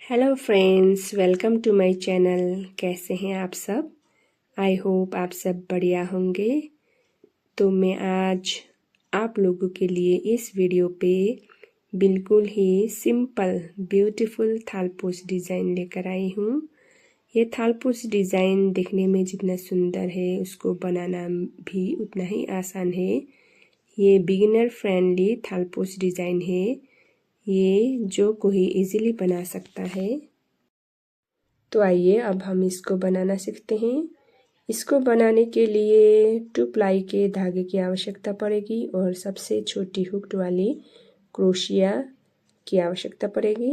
Hello friends, welcome to my channel. कैसे हैं आप सब? आई होप आप सब बढ़िया होंगे। तो मैं आज आप लोगों के लिए इस वीडियो पे बिल्कुल ही सिंपल ब्यूटीफुल थालपोश डिज़ाइन लेकर आई हूँ। ये थालपोश डिज़ाइन देखने में जितना सुंदर है उसको बनाना भी उतना ही आसान है। ये बिगिनर फ्रेंडली थालपोश डिज़ाइन है। ये जो कोई इजीली बना सकता है। तो आइए अब हम इसको बनाना सीखते हैं। इसको बनाने के लिए 2 प्लाई के धागे की आवश्यकता पड़ेगी और सबसे छोटी हुक्ड वाली क्रोशिया की आवश्यकता पड़ेगी।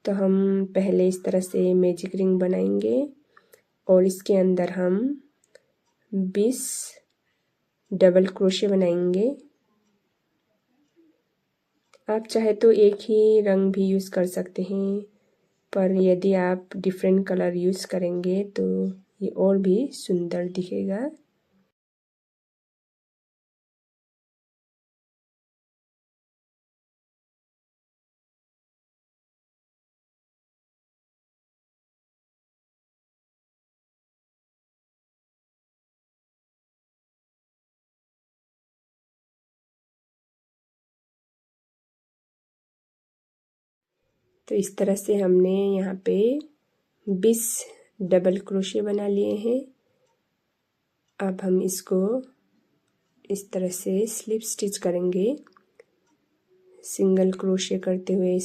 तो हम पहले इस तरह से मैजिक रिंग बनाएंगे और इसके अंदर हम 20 डबल क्रोशिया बनाएंगे। आप चाहे तो एक ही रंग भी यूज़ कर सकते हैं, पर यदि आप डिफरेंट कलर यूज़ करेंगे तो ये और भी सुंदर दिखेगा। तो इस तरह से हमने यहाँ पे 20 डबल क्रोशिया बना लिए हैं। अब हम इसको इस तरह से स्लिप स्टिच करेंगे। सिंगल क्रोशिया करते हुए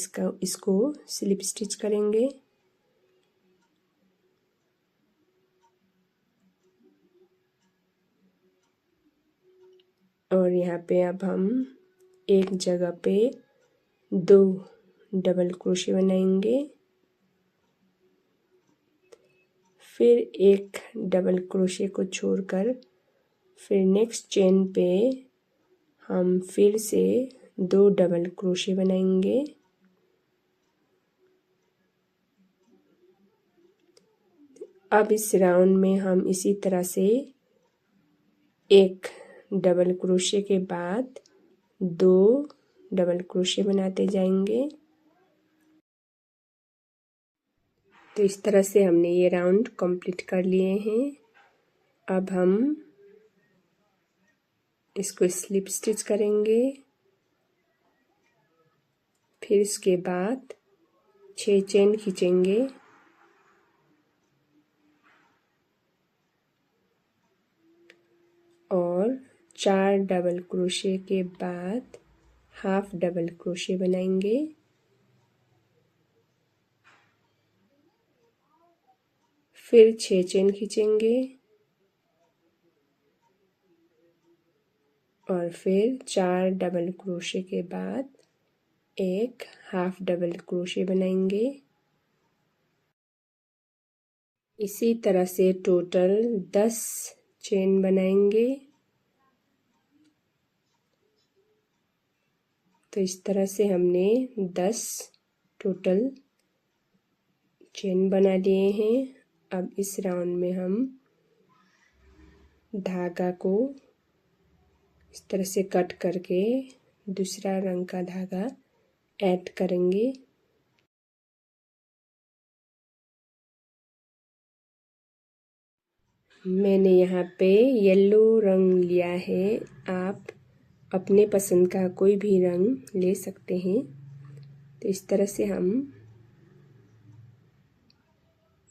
इसको स्लिप स्टिच करेंगे। और यहाँ पे अब हम एक जगह पे 2 डबल क्रोशिया बनाएंगे, फिर एक डबल क्रोशिया को छोड़कर फिर नेक्स्ट चेन पे हम फिर से 2 डबल क्रोशिया बनाएंगे। अब इस राउंड में हम इसी तरह से एक डबल क्रोशिया के बाद 2 डबल क्रोशिया बनाते जाएंगे। तो इस तरह से हमने ये राउंड कंप्लीट कर लिए हैं। अब हम इसको स्लिप स्टिच करेंगे, फिर इसके बाद 6 चेन खींचेंगे और 4 डबल क्रोशिया के बाद हाफ डबल क्रोशिया बनाएंगे। फिर 6 चेन खींचेंगे और फिर 4 डबल क्रोशिया के बाद एक हाफ डबल क्रोशिया बनाएंगे। इसी तरह से टोटल 10 चेन बनाएंगे। तो इस तरह से हमने 10 टोटल चेन बना लिए हैं। अब इस राउंड में हम धागा को इस तरह से कट करके दूसरा रंग का धागा ऐड करेंगे। मैंने यहाँ पे येलो रंग लिया है। आप अपने पसंद का कोई भी रंग ले सकते हैं। तो इस तरह से हम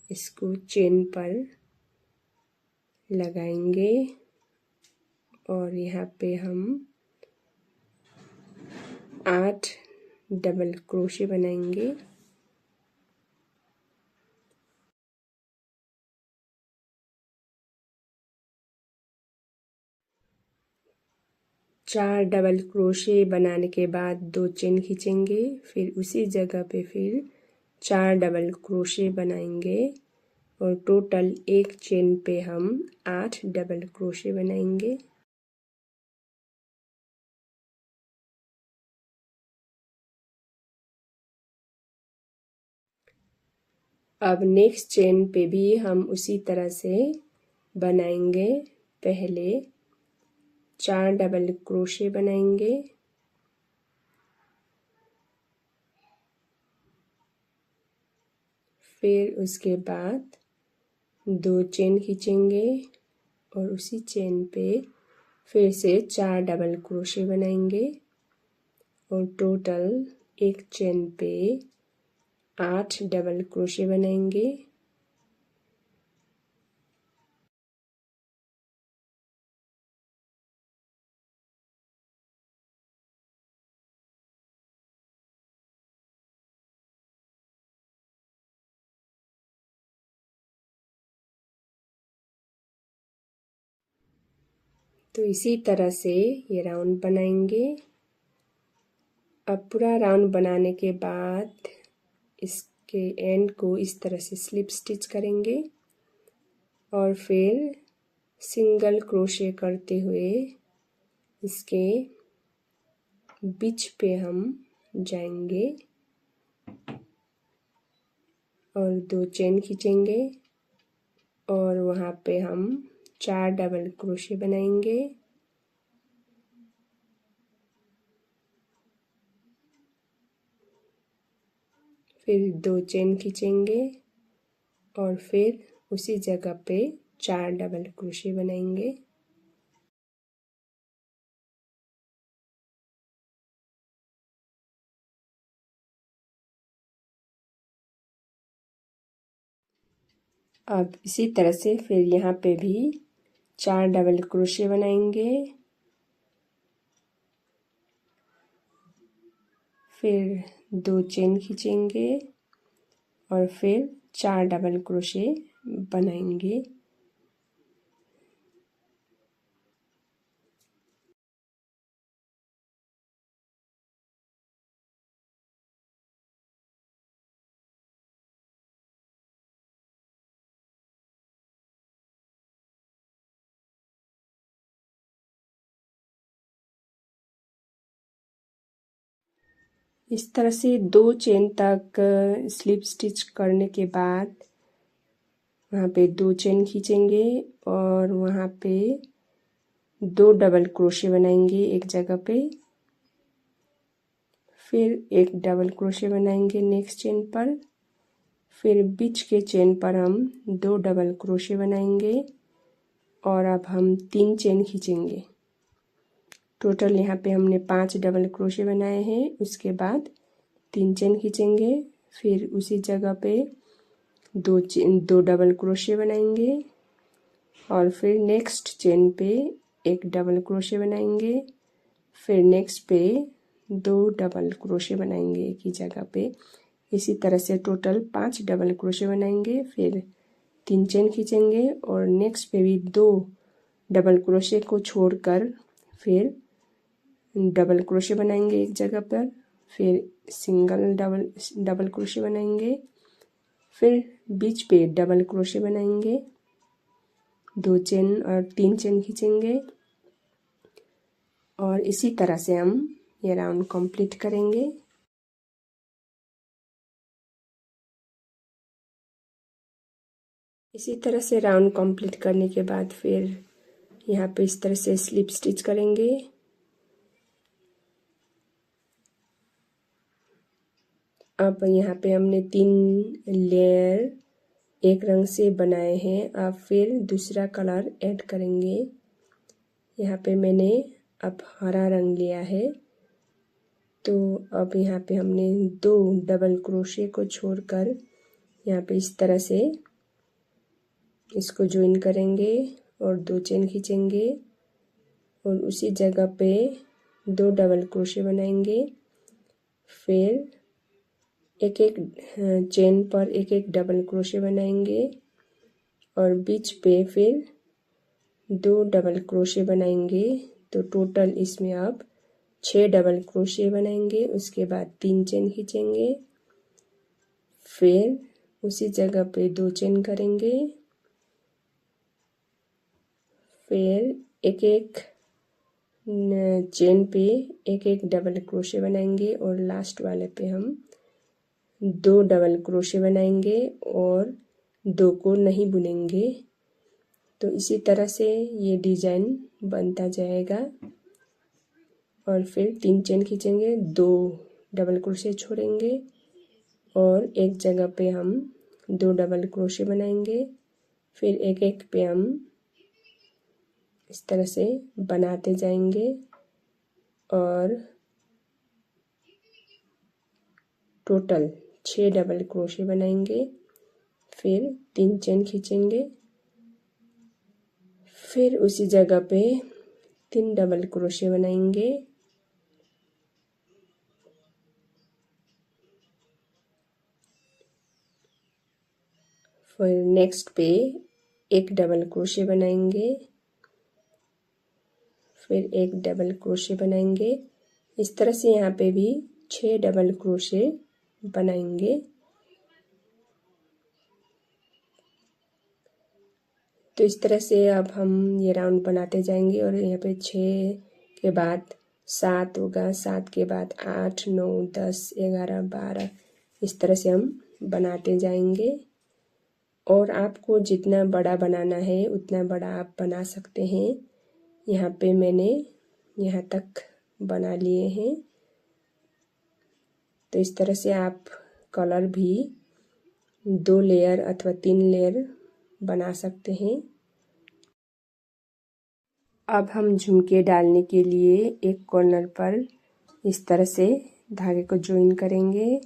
इसको चेन पर लगाएंगे और यहाँ पे हम 8 डबल क्रोशिया बनाएंगे। चार डबल क्रोशिया बनाने के बाद 2 चेन खींचेंगे, फिर उसी जगह पे फिर 4 डबल क्रोशिया बनाएंगे और टोटल एक चेन पे हम 8 डबल क्रोशिया बनाएंगे। अब नेक्स्ट चेन पे भी हम उसी तरह से बनाएंगे। पहले 4 डबल क्रोशिया बनाएंगे, फिर उसके बाद 2 चेन खींचेंगे और उसी चेन पे फिर से 4 डबल क्रोशे बनाएंगे और टोटल एक चेन पे 8 डबल क्रोशे बनाएंगे। तो इसी तरह से ये राउंड बनाएंगे। अब पूरा राउंड बनाने के बाद इसके एंड को इस तरह से स्लिप स्टिच करेंगे और फिर सिंगल क्रोशे करते हुए इसके बीच पे हम जाएंगे और 2 चेन खींचेंगे और वहाँ पे हम 4 डबल क्रोशे बनाएंगे। फिर 2 चेन खींचेंगे और फिर उसी जगह पे 4 डबल क्रोशे बनाएंगे। अब इसी तरह से फिर यहाँ पे भी 4 डबल क्रोशे बनाएंगे। फिर 2 चेन खींचेंगे और फिर 4 डबल क्रोशे बनाएंगे। इस तरह से 2 चेन तक स्लिप स्टिच करने के बाद वहाँ पे 2 चेन खींचेंगे और वहाँ पे 2 डबल क्रोशे बनाएंगे एक जगह पे। फिर एक डबल क्रोशे बनाएंगे नेक्स्ट चेन पर। फिर बीच के चेन पर हम 2 डबल क्रोशे बनाएंगे और अब हम 3 चेन खींचेंगे। टोटल यहाँ पे हमने 5 डबल क्रोशे बनाए हैं। उसके बाद 3 चेन खींचेंगे, फिर उसी जगह पे 2 डबल क्रोशे बनाएंगे और फिर नेक्स्ट चेन पे एक डबल क्रोशे बनाएंगे। फिर नेक्स्ट पे 2 डबल क्रोशे बनाएंगे एक ही जगह पे। इसी तरह से टोटल 5 डबल क्रोशे बनाएंगे। फिर 3 चेन खींचेंगे और नेक्स्ट पे भी 2 डबल क्रोशे को छोड़कर फिर डबल क्रोशे बनाएंगे एक जगह पर। फिर सिंगल डबल क्रोशे बनाएंगे। फिर बीच पे डबल क्रोशे बनाएंगे, 2 चेन और 3 चेन खींचेंगे और इसी तरह से हम ये राउंड कंप्लीट करेंगे। इसी तरह से राउंड कंप्लीट करने के बाद फिर यहाँ पे इस तरह से स्लिप स्टिच करेंगे। अब यहाँ पे हमने 3 लेयर एक रंग से बनाए हैं। अब फिर दूसरा कलर ऐड करेंगे। यहाँ पे मैंने अब हरा रंग लिया है। तो अब यहाँ पे हमने 2 डबल क्रोशे को छोड़कर यहाँ पे इस तरह से इसको ज्वाइन करेंगे और 2 चेन खींचेंगे और उसी जगह पे 2 डबल क्रोशे बनाएंगे। फिर एक एक चेन पर एक एक डबल क्रोशे बनाएंगे और बीच पे फिर 2 डबल क्रोशे बनाएंगे। तो टोटल इसमें अब 6 डबल क्रोशे बनाएंगे। उसके बाद 3 चेन खींचेंगे, फिर उसी जगह पे 2 चेन करेंगे, फिर एक एक चेन पे एक एक डबल क्रोशे बनाएंगे और लास्ट वाले पे हम 2 डबल क्रोशे बनाएंगे और 2 को नहीं बुनेंगे। तो इसी तरह से ये डिज़ाइन बनता जाएगा और फिर 3 चेन खींचेंगे, 2 डबल क्रोशे छोड़ेंगे और एक जगह पे हम 2 डबल क्रोशे बनाएंगे। फिर एक एक पे हम इस तरह से बनाते जाएंगे और टोटल 6 डबल क्रोशे बनाएंगे। फिर 3 चेन खींचेंगे। फिर उसी जगह पे 3 डबल क्रोशे बनाएंगे। फिर नेक्स्ट पे एक डबल क्रोशे बनाएंगे। फिर एक डबल क्रोशे बनाएंगे। इस तरह से यहाँ पे भी 6 डबल क्रोशे बनाएंगे। तो इस तरह से अब हम ये राउंड बनाते जाएंगे और यहाँ पे 6 के बाद 7 होगा, 7 के बाद 8, 9, 10, 11, 12 इस तरह से हम बनाते जाएंगे। और आपको जितना बड़ा बनाना है उतना बड़ा आप बना सकते हैं। यहाँ पे मैंने यहाँ तक बना लिए हैं। तो इस तरह से आप कलर भी 2 लेयर अथवा 3 लेयर बना सकते हैं। अब हम झुमके डालने के लिए एक कॉर्नर पर इस तरह से धागे को ज्वाइन करेंगे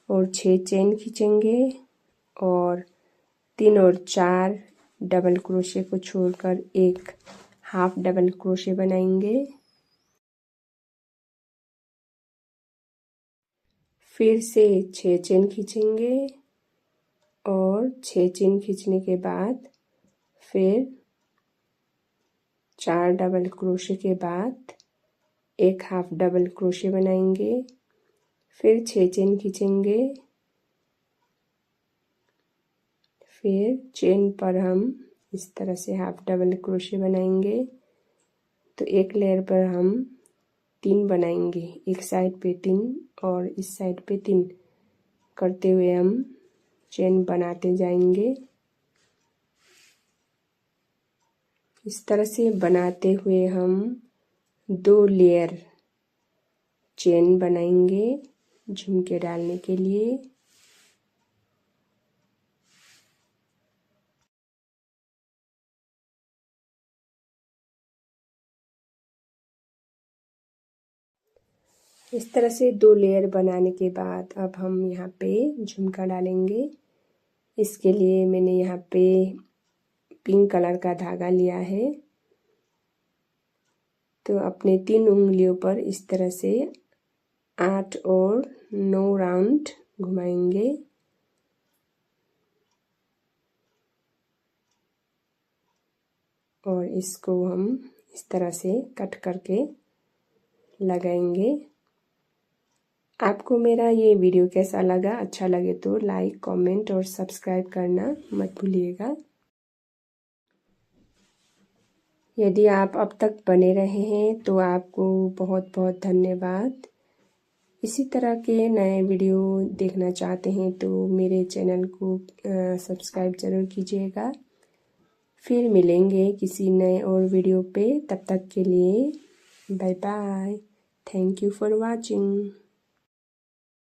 और 6 चेन खींचेंगे और 3 और 4 डबल क्रोशे को छोड़कर एक हाफ डबल क्रोशे बनाएंगे। फिर से 6 चेन खींचेंगे और 6 चेन खींचने के बाद फिर 4 डबल क्रोशे के बाद एक हाफ डबल क्रोशे बनाएंगे। फिर 6 चेन खींचेंगे। फिर चेन पर हम इस तरह से हाफ डबल क्रोशे बनाएंगे। तो एक लेयर पर हम 3 बनाएंगे, एक साइड पे 3 और इस साइड पे 3 करते हुए हम चेन बनाते जाएंगे। इस तरह से बनाते हुए हम 2 लेयर चेन बनाएंगे झुमके डालने के लिए। इस तरह से 2 लेयर बनाने के बाद अब हम यहाँ पे झुमका डालेंगे। इसके लिए मैंने यहाँ पे पिंक कलर का धागा लिया है। तो अपने 3 उंगलियों पर इस तरह से 8 और 9 राउंड घुमाएंगे। और इसको हम इस तरह से कट करके लगाएंगे। आपको मेरा ये वीडियो कैसा लगा? अच्छा लगे तो लाइक, कमेंट और सब्सक्राइब करना मत भूलिएगा। यदि आप अब तक बने रहे हैं तो आपको बहुत बहुत धन्यवाद। इसी तरह के नए वीडियो देखना चाहते हैं तो मेरे चैनल को सब्सक्राइब ज़रूर कीजिएगा। फिर मिलेंगे किसी नए और वीडियो पे। तब तक के लिए bye bye. Thank you for watching.